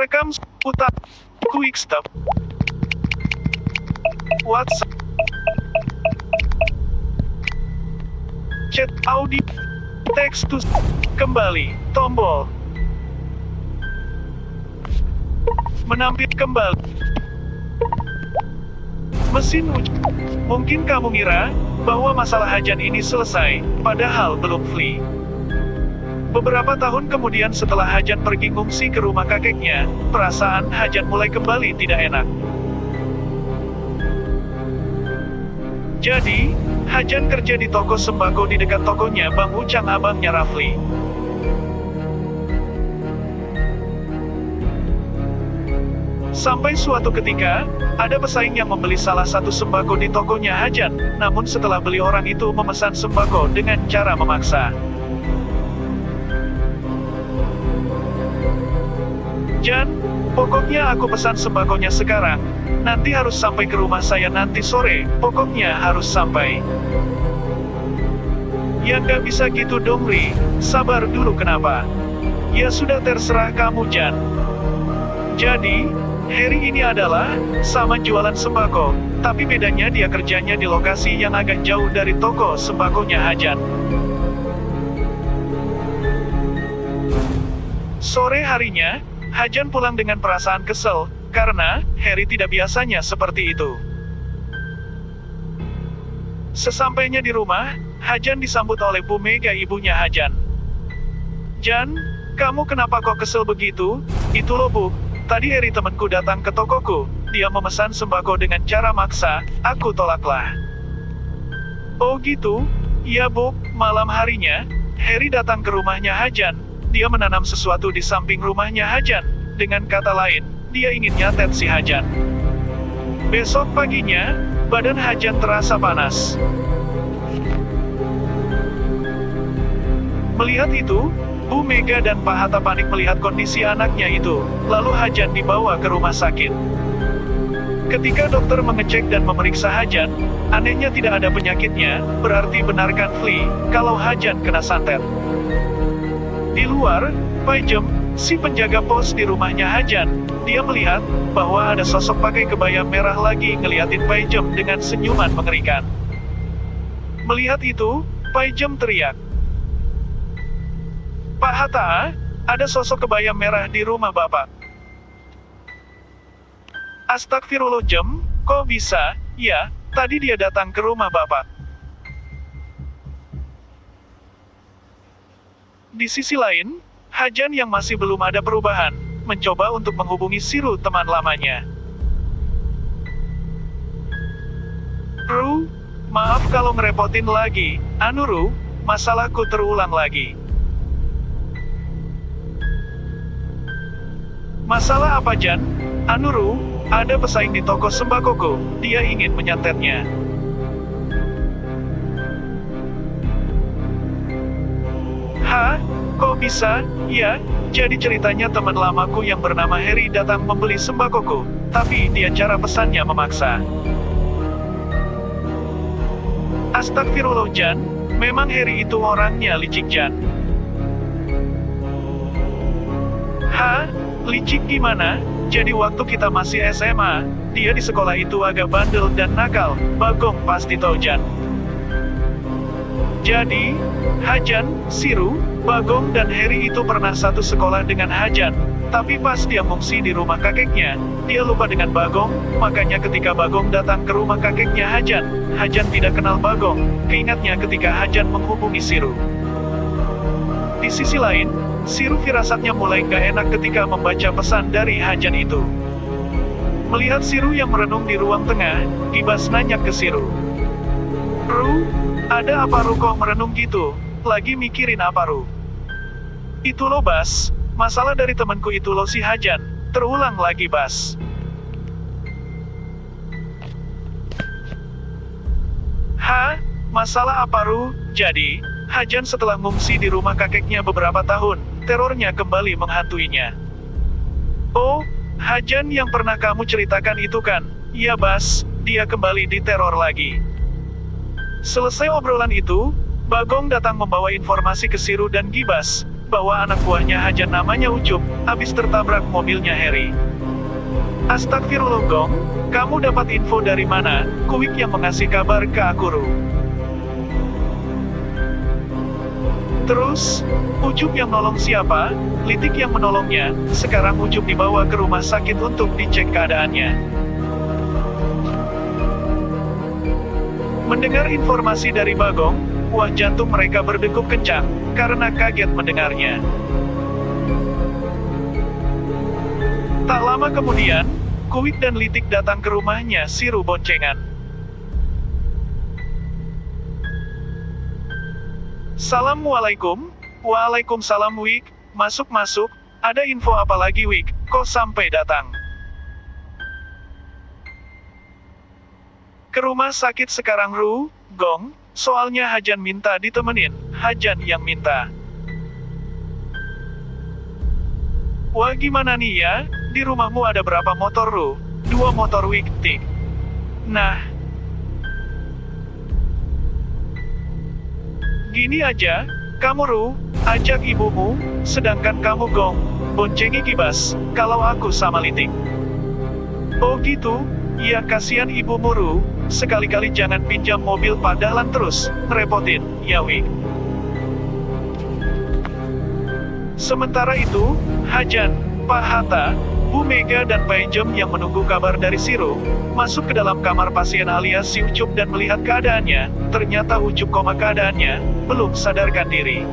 Rekam putar. Quick stop. WhatsApp. Chat audio. Text to kembali. Tombol. Menampilkan kembali. Mesin uji. Mungkin kamu ngira bahwa masalah Hajan ini selesai, padahal belum Fli. Beberapa tahun kemudian setelah Hajan pergi ngungsi ke rumah kakeknya, perasaan Hajan mulai kembali tidak enak. Jadi, Hajan kerja di toko sembako di dekat tokonya Bang Ucang, abangnya Rafli. Sampai suatu ketika, ada pesaing yang membeli salah satu sembako di tokonya Hajan, namun setelah beli orang itu memesan sembako dengan cara memaksa. Jan, pokoknya aku pesan sembakonya sekarang, nanti harus sampai ke rumah saya nanti sore, pokoknya harus sampai. Ya nggak bisa gitu dong Ri, sabar dulu kenapa? Ya sudah terserah kamu Jan. Jadi, Harry ini adalah sama jualan sembako, tapi bedanya dia kerjanya di lokasi yang agak jauh dari toko sembakonya Hajan. Sore harinya, Hajan pulang dengan perasaan kesel, karena Harry tidak biasanya seperti itu. Sesampainya di rumah, Hajan disambut oleh Bu Mega, ibunya Hajan. Jan, kamu kenapa kok kesel begitu? Itu loh Bu, tadi Harry temanku datang ke tokoku, dia memesan sembako dengan cara maksa, aku tolaklah. Oh gitu? Iya Bu, malam harinya, Harry datang ke rumahnya Hajan, dia menanam sesuatu di samping rumahnya Hajan, dengan kata lain, dia ingin nyatet si Hajan. Besok paginya, badan Hajan terasa panas. Melihat itu, Bu Mega dan Pak Hatta panik melihat kondisi anaknya itu, lalu Hajan dibawa ke rumah sakit. Ketika dokter mengecek dan memeriksa Hajan, anehnya tidak ada penyakitnya, berarti benarkan Fli, kalau Hajan kena santet. Di luar, Paijem, si penjaga pos di rumahnya Hajan, dia melihat bahwa ada sosok pakai kebaya merah lagi ngeliatin Paijem dengan senyuman mengerikan. Melihat itu, Paijem teriak, Pak Hatta, ada sosok kebaya merah di rumah Bapak. Astagfirullah Jem, kok bisa? Ya, tadi dia datang ke rumah Bapak. Di sisi lain, Hajan yang masih belum ada perubahan, mencoba untuk menghubungi Siru, teman lamanya. Ru, maaf kalau ngerepotin lagi, Ru, masalahku terulang lagi. Masalah apa Jan? Ru, ada pesaing di toko sembakoku, dia ingin menyantetnya. Hah? Kok bisa? Ya, jadi ceritanya teman lamaku yang bernama Harry datang membeli sembakoku, tapi dia cara pesannya memaksa. Astagfirullah Jan, memang Harry itu orangnya licik Jan. Hah? Licik gimana? Jadi waktu kita masih SMA, dia di sekolah itu agak bandel dan nakal, Bagong pasti tahu Jan. Jadi, Hajan, Siru, Bagong dan Harry itu pernah satu sekolah dengan Hajan, tapi pas dia ngungsi di rumah kakeknya, dia lupa dengan Bagong, makanya ketika Bagong datang ke rumah kakeknya Hajan, Hajan tidak kenal Bagong, keingatnya ketika Hajan menghubungi Siru. Di sisi lain, Siru firasatnya mulai gak enak ketika membaca pesan dari Hajan itu. Melihat Siru yang merenung di ruang tengah, Gibas nanya ke Siru. Ru, ada apa Ru kok merenung gitu? Lagi mikirin apa Ru? Itu loh Bas, masalah dari temanku itu loh si Hajan, terulang lagi Bas. Hah? Masalah apa Ru? Jadi, Hajan setelah ngungsi di rumah kakeknya beberapa tahun, terornya kembali menghantuinya. Oh, Hajan yang pernah kamu ceritakan itu kan? Iya Bas, dia kembali diteror lagi. Selesai obrolan itu, Bagong datang membawa informasi ke Siru dan Gibas. bahwa anak buahnya Hajan namanya Ucup, habis tertabrak mobilnya Harry. Astagfirullah Gong, kamu dapat info dari mana? Kuik yang mengasih kabar ke aku Ru. Terus, Ucup yang nolong siapa? Litik yang menolongnya. Sekarang Ucup dibawa ke rumah sakit untuk dicek keadaannya. Mendengar informasi dari Bagong, wah jantung mereka berdegup kencang, karena kaget mendengarnya. Tak lama kemudian, Kuik dan Litik datang ke rumahnya si Ru boncengan. Assalamualaikum. Waalaikumsalam Wik, masuk-masuk, ada info apa lagi Wik, kok sampai datang? Ke rumah sakit sekarang Ru, Gong, soalnya Hajan minta ditemenin, Hajan yang minta. Wah gimana nih ya, di rumahmu ada berapa motor Ru? 2 motor Wik, Tik. Nah, gini aja, kamu Ru, ajak ibumu, sedangkan kamu Gong, boncengi Kibas, kalau aku sama Litik. Oh gitu, ya kasihan ibumu Ru, sekali-kali jangan pinjam mobil Pak Dahlan terus, ngerepotin, ya Wik. Sementara itu, Hajan, Pak Hatta, Bu Mega dan Pak Jem yang menunggu kabar dari si Ru, masuk ke dalam kamar pasien alias si Ucup dan melihat keadaannya, ternyata Ucup koma keadaannya, belum sadarkan diri.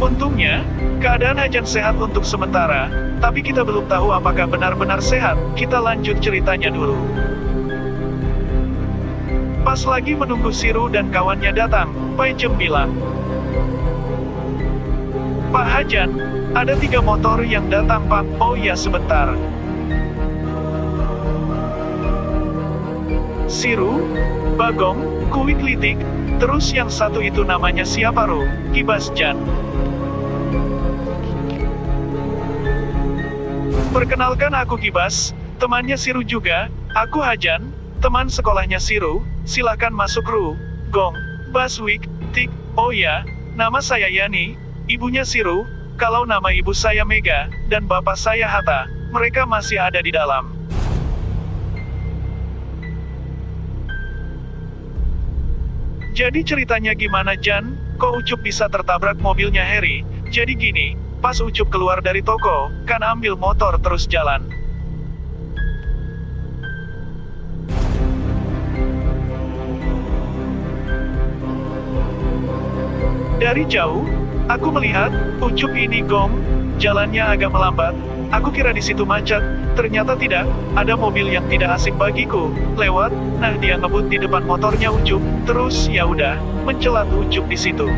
Untungnya, keadaan Hajan sehat untuk sementara, tapi kita belum tahu apakah benar-benar sehat, kita lanjut ceritanya dulu. Pas lagi menunggu si Ru dan kawannya datang, Pak Jem bilang, Pak Hajan, ada 3 motor yang datang Pak, oh ya sebentar. Si Ru, Bagong, Kuik Litik, terus yang satu itu namanya siapa Ru? Kibas Jan. Perkenalkan aku Kibas, temannya si Ru juga, aku Hajan, teman sekolahnya si Ru, silakan masuk Ru, Gong, Bas Wik, Tik, oh ya, nama saya Yani, ibunya si Ru, kalau nama ibu saya Mega, dan bapak saya Hatta, mereka masih ada di dalam. Jadi ceritanya gimana Jan, kok Ucup bisa tertabrak mobilnya Harry? Jadi gini, pas Ucup keluar dari toko, kan ambil motor terus jalan. Dari jauh, aku melihat, Ucup ini Gong, jalannya agak melambat, aku kira di situ macet, ternyata tidak, ada mobil yang tidak asing bagiku, lewat, nah dia ngebut di depan motornya Ucup, terus ya udah, mencelat Ucup di situ.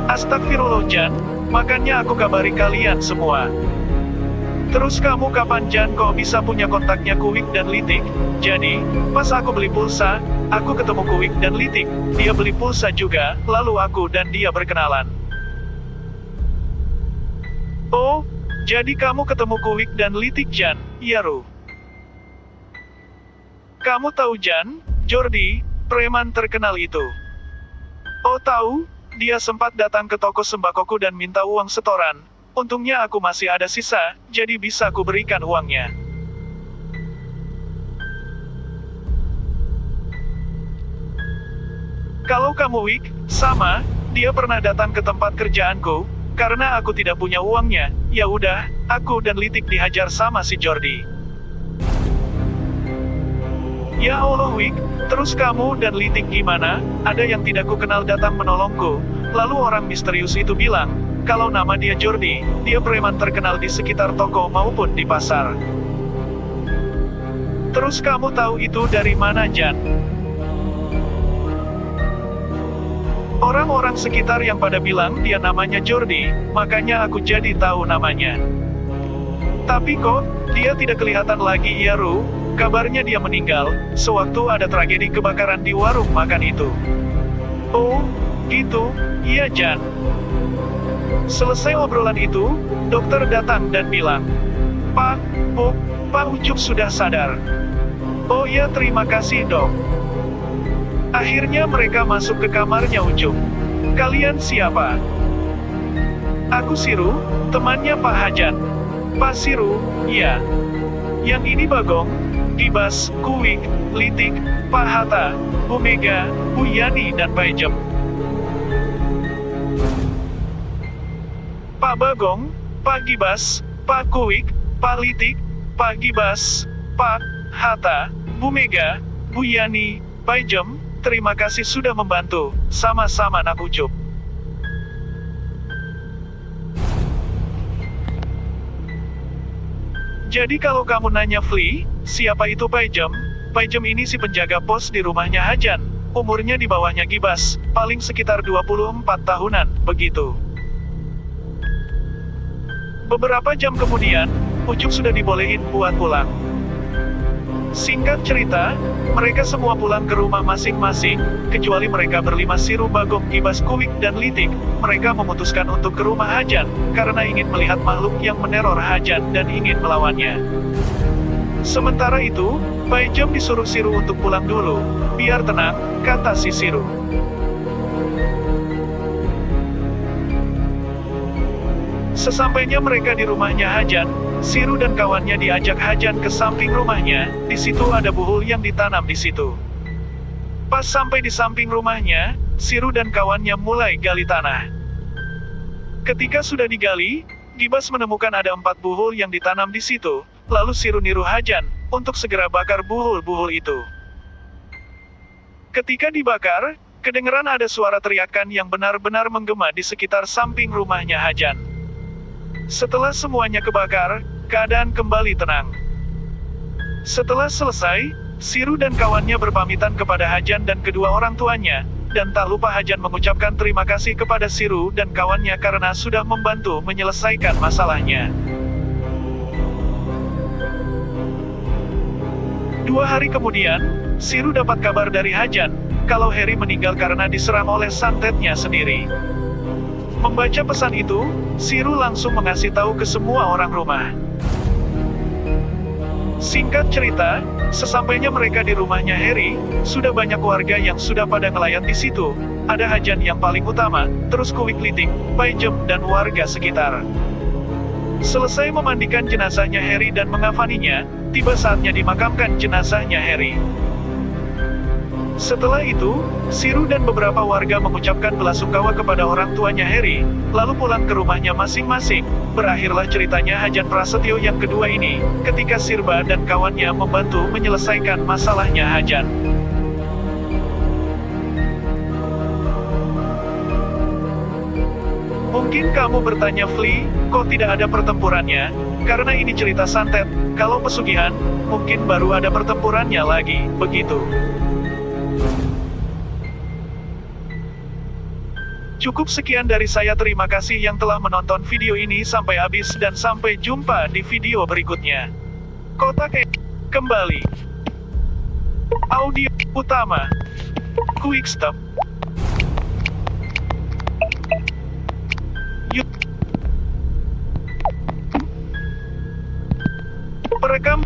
Astagfirullah Jan, makanya aku kabari kalian semua. Terus kamu kapan Jan kok bisa punya kontaknya Kuik dan Litik? Jadi, pas aku beli pulsa, aku ketemu Kuik dan Litik, dia beli pulsa juga, lalu aku dan dia berkenalan. Oh, jadi kamu ketemu Kuik dan Litik Jan, iya Ru. Kamu tahu Jan, Jordi, preman terkenal itu. Oh tahu, dia sempat datang ke toko sembakoku dan minta uang setoran. Untungnya aku masih ada sisa, jadi bisa ku berikan uangnya. Kalau kamu Wik, sama, dia pernah datang ke tempat kerjaanku, karena aku tidak punya uangnya, ya udah, aku dan Litik dihajar sama si Jordi. Ya Allah Wik, terus kamu dan Litik gimana? Ada yang tidak ku kenal datang menolongku, lalu orang misterius itu bilang, kalau nama dia Jordi, dia preman terkenal di sekitar toko maupun di pasar. Terus kamu tahu itu dari mana Jan? Orang-orang sekitar yang pada bilang dia namanya Jordi, makanya aku jadi tahu namanya. Tapi kok, dia tidak kelihatan lagi ya Ru, kabarnya dia meninggal, sewaktu ada tragedi kebakaran di warung makan itu. Oh, gitu, iya Jan. Selesai obrolan itu, dokter datang dan bilang, Pak, Bu, Pak Ucup sudah sadar. Oh iya terima kasih dok. Akhirnya mereka masuk ke kamarnya Ucup. Kalian siapa? Aku Siru, temannya Pak Hajan. Pak Siru, ya. Yang ini Bagong, Gibas, Kuwik, Litik, Pak Hatta, Bu Mega, Bu Yani dan Pak Jem. Pak Bagong, Pak Gibas, Pak Kuwik, Pak Litik, Pak Gibas, Pak Hatta, Bu Mega, Bu Yani, Pak Jem, terima kasih sudah membantu. Sama-sama Nak Ucup. Jadi kalau kamu nanya Fli, siapa itu Pak Jem? Pak Jem ini si penjaga pos di rumahnya Hajan. Umurnya di bawahnya Gibas, paling sekitar 24 tahunan, begitu. Beberapa jam kemudian, Ucup sudah dibolehin buat pulang. Singkat cerita, mereka semua pulang ke rumah masing-masing, kecuali mereka berlima Siru, Bagong, Gibas, Kuwik, dan Litik. Mereka memutuskan untuk ke rumah Hajan, karena ingin melihat makhluk yang meneror Hajan dan ingin melawannya. Sementara itu, Pak Jem disuruh Siru untuk pulang dulu. Biar tenang, kata si Siru. Sesampainya mereka di rumahnya Hajan, Siru dan kawannya diajak Hajan ke samping rumahnya. Di situ ada buhul yang ditanam di situ. Pas sampai di samping rumahnya, Siru dan kawannya mulai gali tanah. Ketika sudah digali, Gibas menemukan ada 4 buhul yang ditanam di situ. Lalu Siru niru Hajan untuk segera bakar buhul-buhul itu. Ketika dibakar, kedengeran ada suara teriakan yang benar-benar menggema di sekitar samping rumahnya Hajan. Setelah semuanya kebakar, keadaan kembali tenang. Setelah selesai, Siru dan kawannya berpamitan kepada Hajan dan kedua orang tuanya, dan tak lupa Hajan mengucapkan terima kasih kepada Siru dan kawannya karena sudah membantu menyelesaikan masalahnya. 2 hari kemudian, Siru dapat kabar dari Hajan, kalau Harry meninggal karena diserang oleh santetnya sendiri. Membaca pesan itu, Siru langsung mengasih tahu ke semua orang rumah. Singkat cerita, sesampainya mereka di rumahnya Harry, sudah banyak warga yang sudah pada ngelayan di situ. Ada Hajan yang paling utama, terus Kuwik, Litik, Pak Jem, dan warga sekitar. Selesai memandikan jenazahnya Harry dan mengafaninya, tiba saatnya dimakamkan jenazahnya Harry. Setelah itu, Siru dan beberapa warga mengucapkan belasungkawa kepada orang tuanya Harry, lalu pulang ke rumahnya masing-masing. Berakhirlah ceritanya Hajan Prasetyo yang kedua ini, ketika Sirba dan kawannya membantu menyelesaikan masalahnya Hajan. Mungkin kamu bertanya Fli, kok tidak ada pertempurannya? Karena ini cerita santet, kalau pesugihan, mungkin baru ada pertempurannya lagi, begitu. Cukup sekian dari saya, terima kasih yang telah menonton video ini sampai habis dan sampai jumpa di video berikutnya. Kotak kembali. Audio utama. Quick stop. Perekam